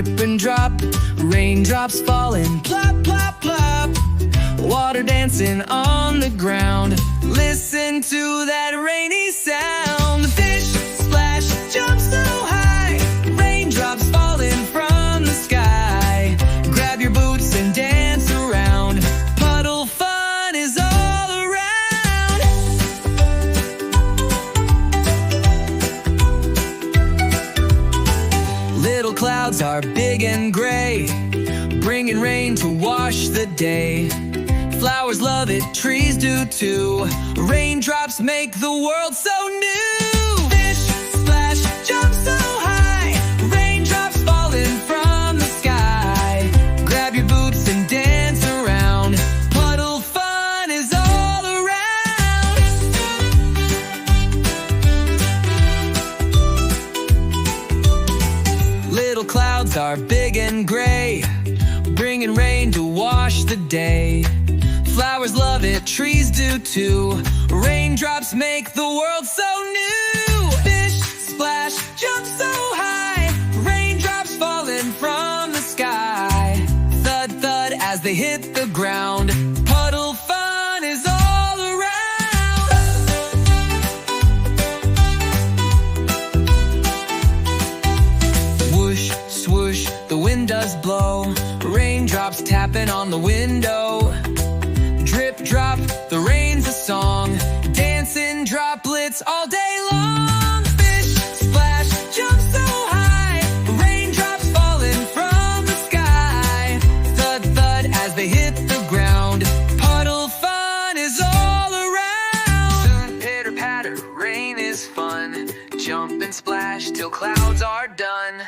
drip and drop, raindrops falling, plop, plop, plop. Water dancing on the ground, listen to that rainy sound. The fish splash, jump so high, raindrops falling from the sky. Grab your boots and dance around, puddle fun is all around. Little clouds are big and gray, bringing rain to wash the day. Flowers love it, trees do too. Raindrops make the world so new. Fish splash, jump so high, raindrops falling from the sky. Grab your boots and dance around, puddle fun is all around. Little clouds are big and gray, bringing rain to wash the day. Flowers love it, trees do too. Raindrops make the world so new. Fish splash, jump so high, raindrops falling from the sky. Thud, thud as they hit the ground, puddle fun is all around. Whoosh, swoosh, the wind does blow, raindrops tapping on the window. Drip, drop, the rain's a song, dancing droplets all day long. Fish splash, jump so high, raindrops falling from the sky. Thud, thud as they hit the ground, puddle fun is all around. Soon pitter patter, rain is fun, jump and splash till clouds are done.